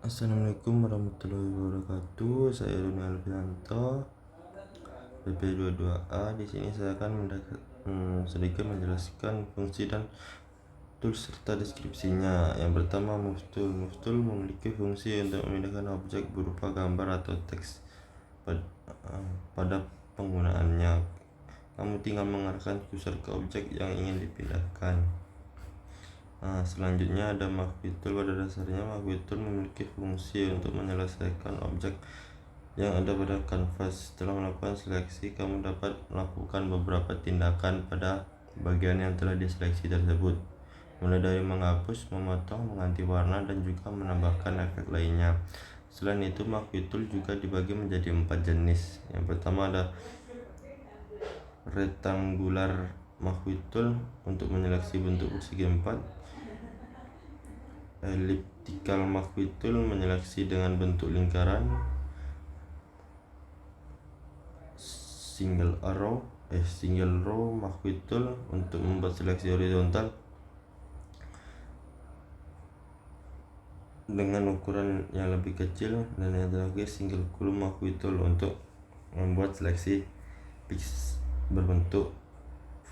Assalamualaikum warahmatullahi wabarakatuh. Saya Doni Alfianto, PP22A. Di sini saya akan sedikit menjelaskan fungsi dan tools serta deskripsinya. Yang pertama, Move Tool. Move Tool memiliki fungsi untuk memindahkan objek berupa gambar atau teks pada penggunaannya. Kamu tinggal mengarahkan cursor ke objek yang ingin dipindahkan. Selanjutnya ada Move Tool. Pada dasarnya Move Tool memiliki fungsi untuk menyelesaikan objek yang ada pada kanvas. Setelah melakukan seleksi, kamu dapat melakukan beberapa tindakan pada bagian yang telah diseleksi tersebut, mulai dari menghapus, memotong, mengganti warna, dan juga menambahkan efek lainnya. Selain itu, Move Tool juga dibagi menjadi 4 jenis. Yang pertama ada Rectangular Move Tool untuk menyeleksi bentuk persegi 4. Elliptical Move Tool menyeleksi dengan bentuk lingkaran. Single row Move Tool untuk membuat seleksi horizontal dengan ukuran yang lebih kecil. Dan yang terakhir Single Column Move Tool untuk membuat seleksi pix berbentuk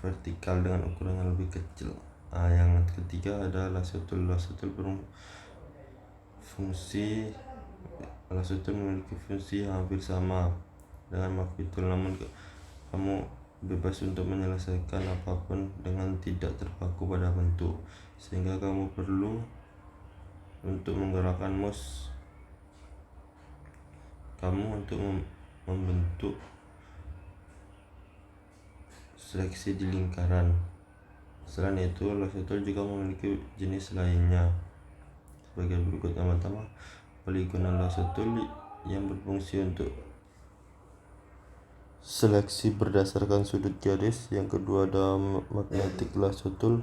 vertikal dengan ukuran yang lebih kecil. Yang ketiga ada Lasso Tool. Lasso Tool memiliki fungsi yang hampir sama dengan Move Tool, namun kamu bebas untuk menyelesaikan apapun dengan tidak terpaku pada bentuk, sehingga kamu perlu untuk menggerakkan mouse kamu untuk membentuk seleksi di lingkaran. Selain itu, Lasso Tool juga memiliki jenis lainnya sebagai berikut. Yang pertama, Polygonal Lasso Tool yang berfungsi untuk seleksi berdasarkan sudut garis. Yang kedua ada Magnetic Lasso Tool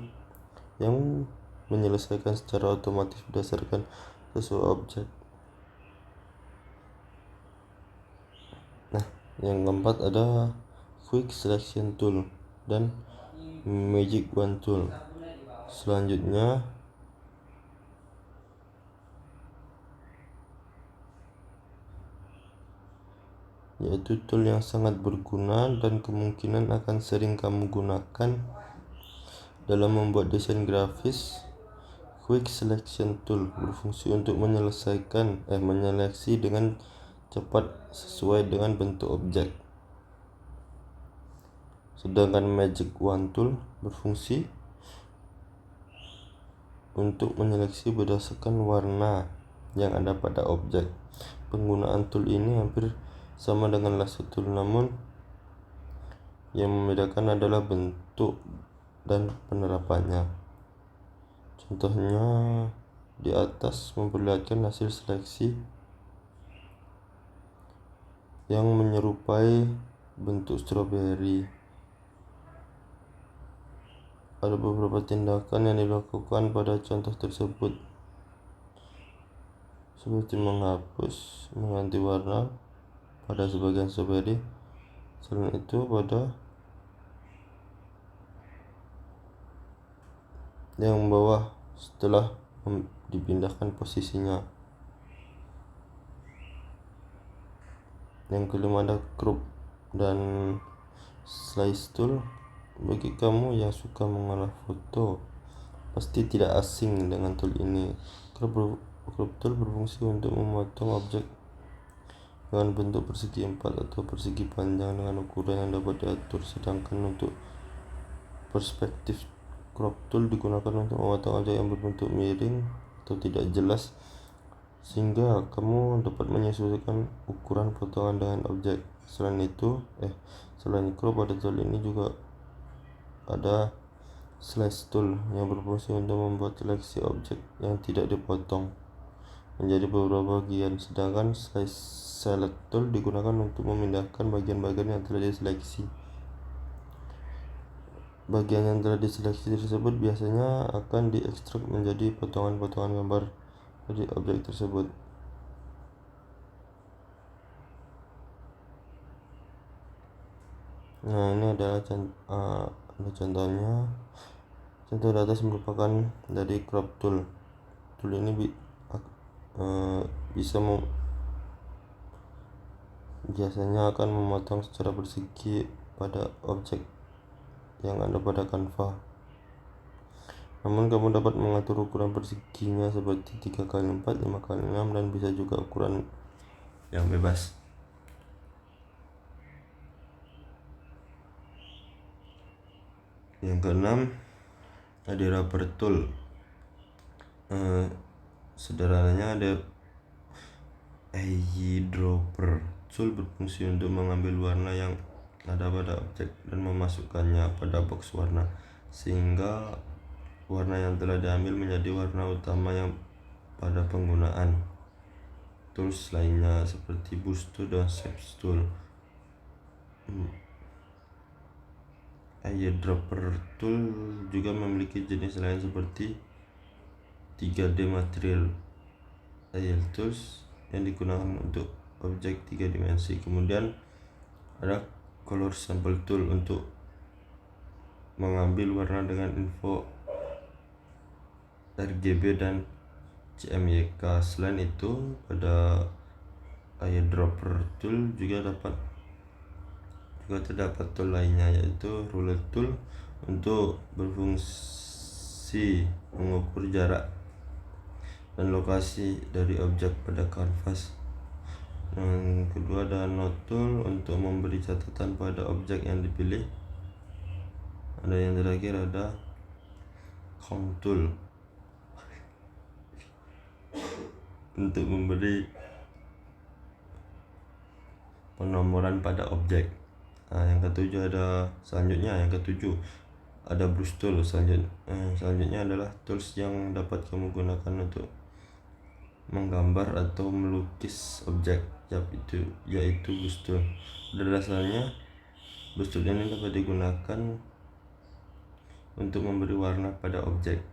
yang menyelesaikan secara otomatis berdasarkan sesuai objek. Yang keempat ada Quick Selection Tool dan Magic Wand Tool. Selanjutnya yaitu tool yang sangat berguna dan kemungkinan akan sering kamu gunakan dalam membuat desain grafis. Quick Selection Tool berfungsi untuk menyeleksi dengan cepat sesuai dengan bentuk objek. Sedangkan Magic Wand Tool berfungsi untuk menyeleksi berdasarkan warna yang ada pada objek. Penggunaan tool ini hampir sama dengan Lasso Tool, namun yang membedakan adalah bentuk dan penerapannya. Contohnya di atas memperlihatkan hasil seleksi yang menyerupai bentuk stroberi. Ada beberapa tindakan yang dilakukan pada contoh tersebut, seperti menghapus, mengganti warna pada sebagian stroberi. Selain itu, pada yang bawah setelah dipindahkan posisinya. Yang kelima ada Crop dan Slice Tool. Bagi kamu yang suka mengolah foto, pasti tidak asing dengan tool ini. Crop Tool berfungsi untuk memotong objek dengan bentuk persegi 4 atau persegi panjang dengan ukuran yang dapat diatur. Sedangkan untuk perspektif, Crop Tool digunakan untuk memotong objek yang berbentuk miring atau tidak jelas, sehingga kamu dapat menyesuaikan ukuran potongan dengan objek. Selain crop, pada tool ini juga ada Slice Tool yang berfungsi untuk membuat seleksi objek yang tidak dipotong menjadi beberapa bagian. Sedangkan Select Tool digunakan untuk memindahkan bagian-bagian yang telah diseleksi. Bagian yang telah diseleksi tersebut biasanya akan diekstrak menjadi potongan-potongan gambar dari objek tersebut. Ini adalah contohnya. Contoh di atas merupakan dari Crop Tool. Tool ini biasanya akan memotong secara persegi pada objek yang ada pada kanva. Namun kamu dapat mengatur ukuran perseginya seperti 3x4, 5x6, dan bisa juga ukuran yang bebas. Yang keenam, ada wrapper tool. Sederhananya ada eyedropper tool berfungsi untuk mengambil warna yang ada pada objek dan memasukkannya pada box warna, sehingga warna yang telah diambil menjadi warna utama yang pada penggunaan. Tools lainnya seperti brush tool dan shapes tool. Eyedropper tool juga memiliki jenis lain seperti 3D material tools yang digunakan untuk objek 3 dimensi. Kemudian ada color sample tool untuk mengambil warna dengan info RGB dan CMYK. Selain itu, pada eyedropper tool juga terdapat tool lainnya, yaitu ruler tool untuk berfungsi mengukur jarak dan lokasi dari objek pada kanvas. Yang kedua ada note tool untuk memberi catatan pada objek yang dipilih. Ada yang terakhir ada count tool untuk memberi penomoran pada objek. Yang ketujuh ada brush tool. Selanjutnya adalah tools yang dapat kamu gunakan untuk menggambar atau melukis objek, yaitu brush tool. Pada dasarnya, brush tool ini dapat digunakan untuk memberi warna pada objek.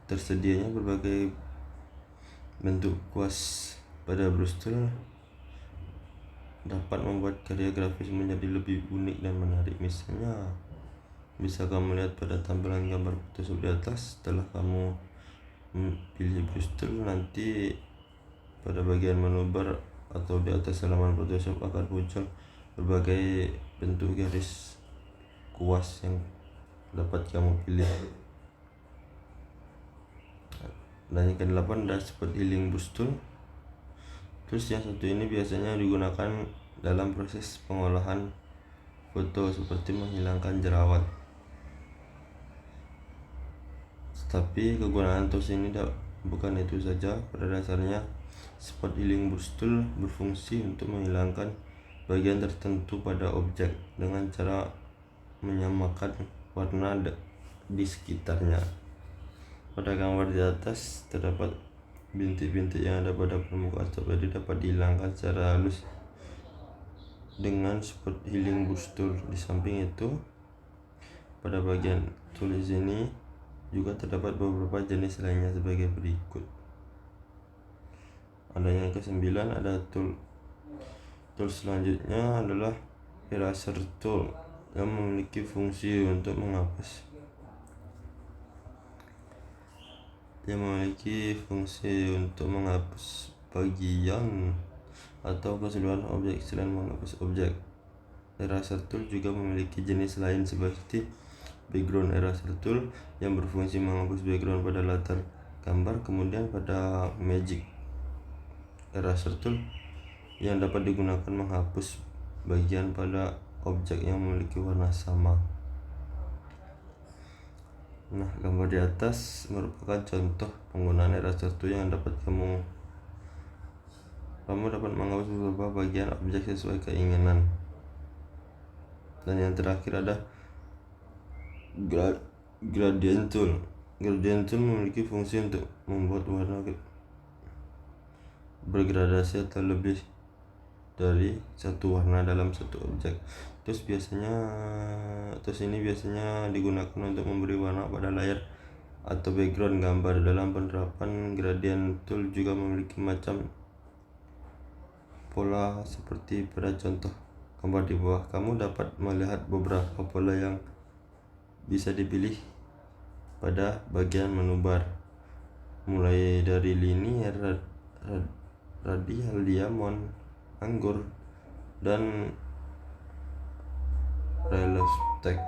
Tersedianya berbagai bentuk kuas pada brush tool dapat membuat karya grafis menjadi lebih unik dan menarik. Misalnya, bisa kamu lihat pada tampilan gambar Photoshop di atas. Setelah kamu pilih brush tool, nanti pada bagian menu bar atau di atas halaman Photoshop akan muncul berbagai bentuk garis kuas yang dapat kamu pilih. Dan yang ke-8 ada spot healing brush tool. Tools yang satu ini biasanya digunakan dalam proses pengolahan foto seperti menghilangkan jerawat. Tapi kegunaan tools ini bukan itu saja. Pada dasarnya, spot healing brush tool berfungsi untuk menghilangkan bagian tertentu pada objek dengan cara menyamakan warna di sekitarnya. Pada gambar di atas terdapat bintik-bintik yang ada pada permukaan top, jadi dapat dihilangkan secara halus dengan spot healing brush tool. Di samping itu, pada bagian tools ini juga terdapat beberapa jenis lainnya sebagai berikut. Ada yang ke-9, ada tool selanjutnya adalah eraser tool yang memiliki fungsi untuk menghapus bagian atau keseluruhan objek selain menghapus objek. Eraser tool juga memiliki jenis lain seperti background eraser tool yang berfungsi menghapus background pada latar gambar. Kemudian pada magic eraser tool yang dapat digunakan menghapus bagian pada objek yang memiliki warna sama. Nah, gambar di atas merupakan contoh penggunaan eraser tool yang dapat kamu dapat menghapus beberapa bagian objek sesuai keinginan. Dan yang terakhir ada gradient tool. Gradient tool memiliki fungsi untuk membuat warna bergradasi atau lebih dari satu warna dalam satu objek. Terus ini biasanya digunakan untuk memberi warna pada layar atau background gambar. Dalam penerapan, gradient tool juga memiliki macam pola seperti pada contoh gambar di bawah. Kamu dapat melihat beberapa pola yang bisa dipilih pada bagian menubar, mulai dari lini radial diamond, anggur, dan relief text.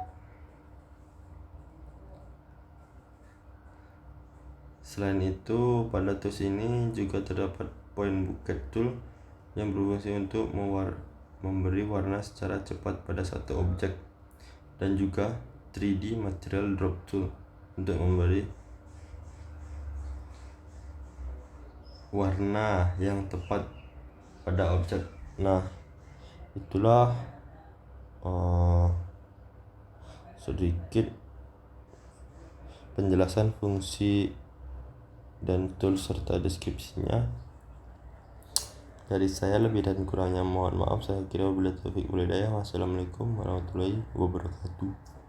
Selain itu, pada tools ini juga terdapat point bucket tool yang berfungsi untuk memberi warna secara cepat pada satu objek, dan juga 3D material drop tool untuk memberi warna yang tepat pada objek. Nah, itulah sedikit penjelasan fungsi dan tools serta deskripsinya dari saya. Lebih dan kurangnya mohon maaf. Saya kira wabillahi taufik wal hidayah. Wassalamualaikum warahmatullahi wabarakatuh.